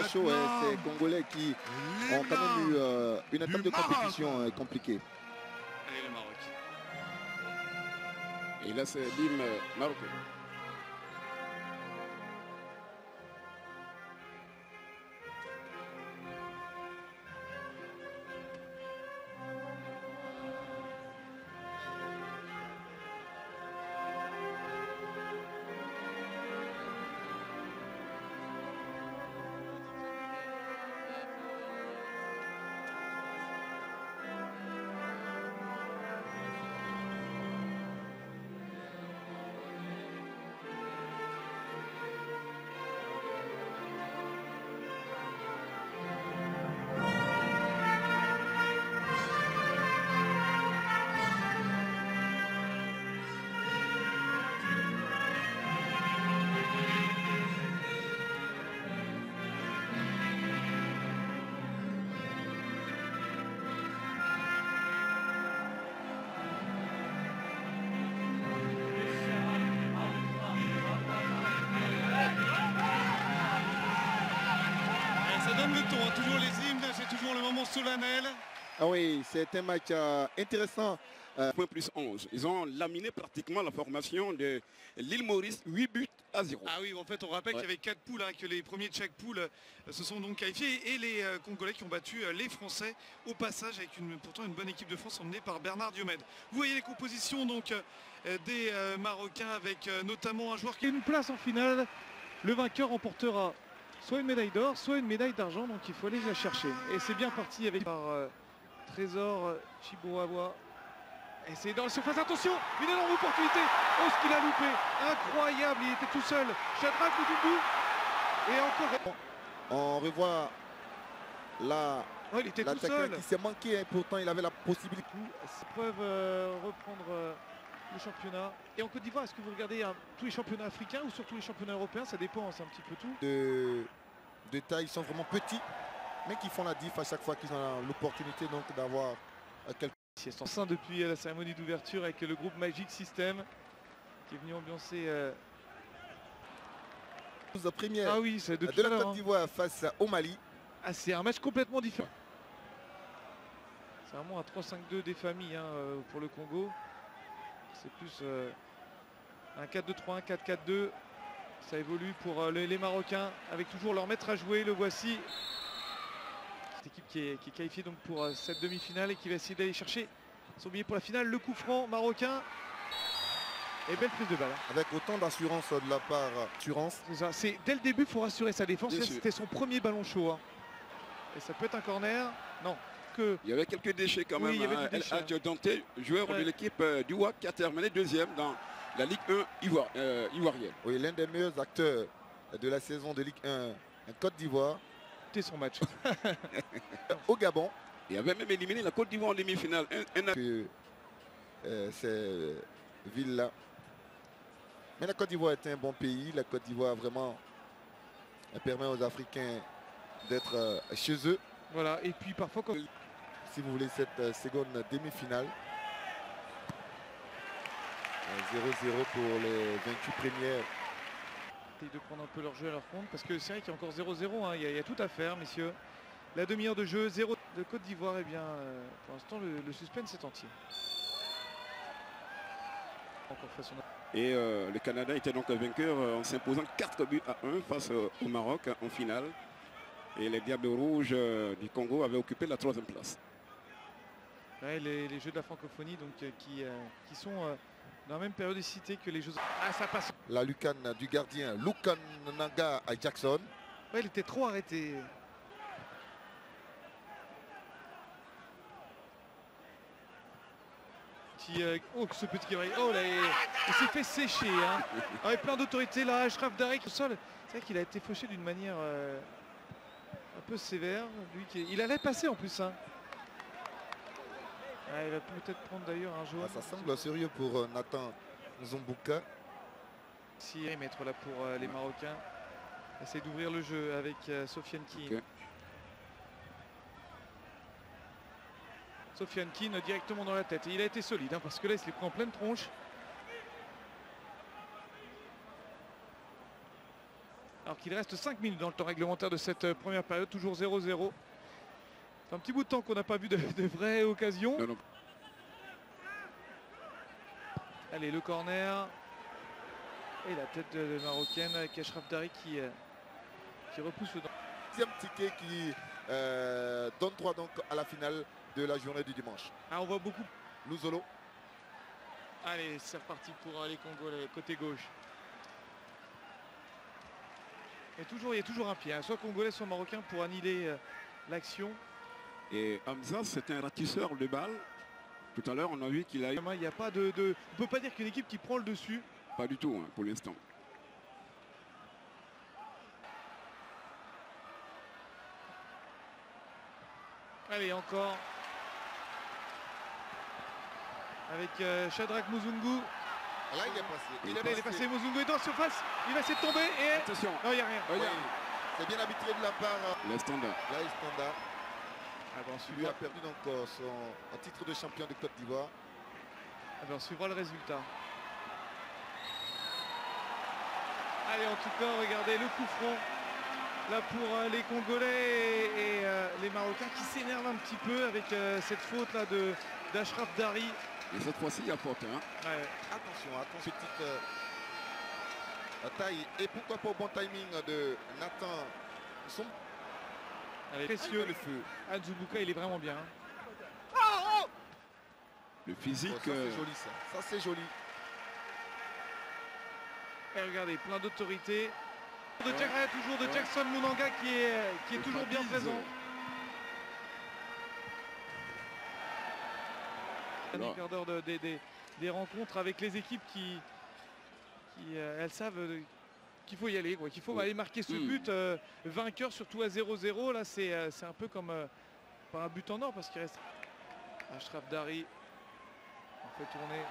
très chaud. Ces Congolais qui ont quand même eu une étape de compétition compliquée. Allez, le Maroc. Et là, c'est l'hymne marocain. Toujours les hymnes, c'est toujours le moment solennel. Ah oui, c'est un match intéressant. Point plus 11. Ils ont laminé pratiquement la formation de l'île Maurice, 8 buts à 0. Ah oui, en fait, on rappelle qu'il y avait 4 poules, que les premiers de chaque poule se sont donc qualifiés. Et les Congolais qui ont battu les Français au passage avec pourtant une bonne équipe de France emmenée par Bernard Diomède. Vous voyez les compositions donc des Marocains avec notamment un joueur qui a une place en finale. Le vainqueur remportera soit une médaille d'or, soit une médaille d'argent, donc il faut aller la chercher. Et c'est bien parti avec par Trésor Chiboawa. Et c'est dans la surface, attention, une énorme opportunité. Oh, ce qu'il a loupé, incroyable, il était tout seul. Shadrack Lutumbu. Et encore. On revoit il était tout seul. qui s'est manqué, hein, pourtant il avait la possibilité. Ils peuvent reprendre le championnat. Et en Côte d'Ivoire, est-ce que vous regardez tous les championnats africains ou surtout les championnats européens? Ça dépend, c'est un petit peu tout. De taille, ils sont vraiment petits, mais qui font la diff à chaque fois qu'ils ont l'opportunité donc d'avoir quelques... Ils sont sains depuis la cérémonie d'ouverture avec le groupe Magic System qui est venu ambiancer la première ah oui, c'est de la Côte d'Ivoire face au Mali. Ah, c'est un match complètement différent. C'est vraiment un 3-5-2 des familles pour le Congo. C'est plus un 4-2-3-1, 4-4-2. Ça évolue pour les Marocains avec toujours leur maître à jouer. Le voici. Cette équipe qui est qualifiée donc pour cette demi-finale et qui va essayer d'aller chercher son billet pour la finale. Le coup franc marocain. Et belle prise de balle. Avec autant d'assurance de la part d'assurance. C'est dès le début, il faut rassurer sa défense. C'était son premier ballon chaud. Et ça peut être un corner. Non. Il y avait quelques déchets quand même. El Hadj Danté, joueur de l'équipe du WAC qui a terminé deuxième dans la Ligue 1 ivoirienne. Oui, l'un des meilleurs acteurs de la saison de Ligue 1 en Côte d'Ivoire. C'était son match. Au Gabon. Il avait même éliminé la Côte d'Ivoire en demi-finale. Ces villes-là. Mais la Côte d'Ivoire est un bon pays. La Côte d'Ivoire vraiment permet aux Africains d'être chez eux. Voilà, et puis parfois quand... Si vous voulez cette seconde demi-finale. 0-0 pour les 28 premières. De prendre un peu leur jeu à leur compte parce que c'est vrai qu'il y a encore 0-0, il y a tout à faire, messieurs. La demi-heure de jeu, 0 de Côte d'Ivoire, et bien pour l'instant le suspense est entier. Encore fait son... Et le Canada était donc vainqueur en s'imposant 4 buts à 1 face au Maroc en finale. Et les Diables Rouges du Congo avaient occupé la 3e place. Ouais, les Jeux de la francophonie donc, qui sont dans la même périodicité que les Jeux... Ah, ça passe. La lucane du gardien Lukan Nanga à Jackson. Ouais, il était trop arrêté. Oh, ce petit gabarit. Oh là, il s'est fait sécher. Avec plein d'autorité là, Ashraf Darek au sol. C'est vrai qu'il a été fauché d'une manière un peu sévère. Lui, il allait passer en plus. Il va peut-être prendre d'ailleurs un jaune. Ça semble sérieux pour Nathan Nzombuka. Si mettre là pour les Marocains. Essayer d'ouvrir le jeu avec Sofiane Keane. Okay. Sofiane Keane directement dans la tête. Et il a été solide parce que là il se les prend en pleine tronche. Alors qu'il reste 5 minutes dans le temps réglementaire de cette première période, toujours 0-0. C'est un petit bout de temps qu'on n'a pas vu de vraies occasions. Non, non. Allez, le corner. Et la tête de marocaine avec Achraf Dari qui repousse le danger. Deuxième ticket qui donne droit donc à la finale de la journée du dimanche. Ah, on voit beaucoup. Louzolo. Allez, c'est reparti pour les Congolais, côté gauche. Et toujours, il y a toujours un pied, hein, soit congolais, soit marocain pour annihiler l'action. Et Hamza, c'est un ratisseur de balles. Tout à l'heure, on a vu qu'il a eu... Il n'y a pas on ne peut pas dire qu'une équipe qui prend le dessus. Pas du tout, hein, pour l'instant. Allez, encore. Avec Shadrack Muzungu. Là, il est passé. Il est passé, Muzungu est dans la surface. Il va essayer de tomber et... Attention. Non, il n'y a rien. Oh, Oui, c'est bien arbitré de la part. le standard. Là, il standard. Ah ben, Il lui a perdu donc son titre de champion de Côte d'Ivoire. on suivra le résultat. Allez, en tout cas, regardez le coup franc. Là pour les Congolais et les Marocains qui s'énervent un petit peu avec cette faute là d'Achraf Dari. Et cette fois-ci, il y a faute. Hein. Ouais. Attention, petite taille et pourquoi pas au bon timing de Nathan. Allez, précieux. Le feu. Anzubuka, il est vraiment bien. Le physique... Oh, ça c'est joli ça. Ça c'est joli. Et regardez, plein d'autorité. Toujours de Jackson Munanga qui est toujours bien présent. Un quart d'heure des rencontres avec les équipes qui elles savent qu'il faut y aller, qu'il faut aller marquer ce but. Vainqueur surtout à 0-0. Là c'est un peu comme pas un but en or parce qu'il reste Achraf Dari. On fait tourner.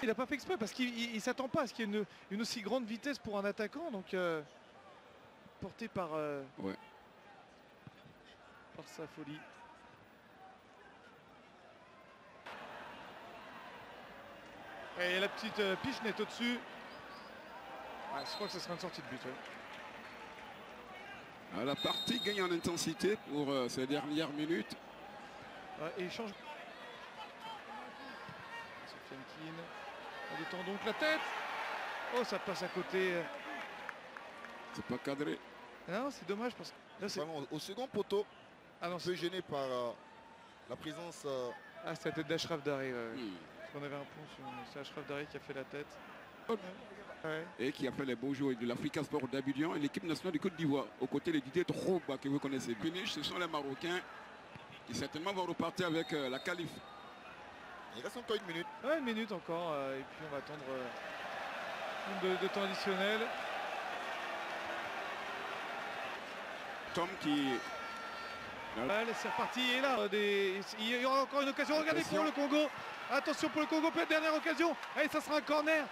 Il n'a pas fait exprès parce qu'il ne s'attend pas à ce qu'il y ait une aussi grande vitesse pour un attaquant. Donc porté par sa folie. Et la petite Pichnet au-dessus. Je crois que ce sera une sortie de but. Ouais. La partie gagne en intensité pour ces dernières minutes. Et il change. Sofiane Keane. On détend donc la tête. Oh, ça passe à côté. C'est pas cadré. Non, c'est dommage parce que là, c'est Vraiment, au second poteau, non, un peu gêné par la présence. c'est la tête d'Achraf Dari. On avait un point c'est Achraf Dari qui a fait la tête. Ouais. Et qui a fait les beaux jours de l'Africa Sport d'Abidjan et l'équipe nationale de Côte d'Ivoire, aux côtés de Didier Drogba que vous connaissez. Finish, ce sont les Marocains qui certainement vont repartir avec la qualif. Il reste encore une minute. Ouais, une minute encore. Et puis on va attendre de temps additionnel. Tom qui... Allez, c'est reparti. Et là, il y aura encore une occasion. Regardez pour le Congo. Attention pour le Congo, peut-être dernière occasion. Allez, ça sera un corner.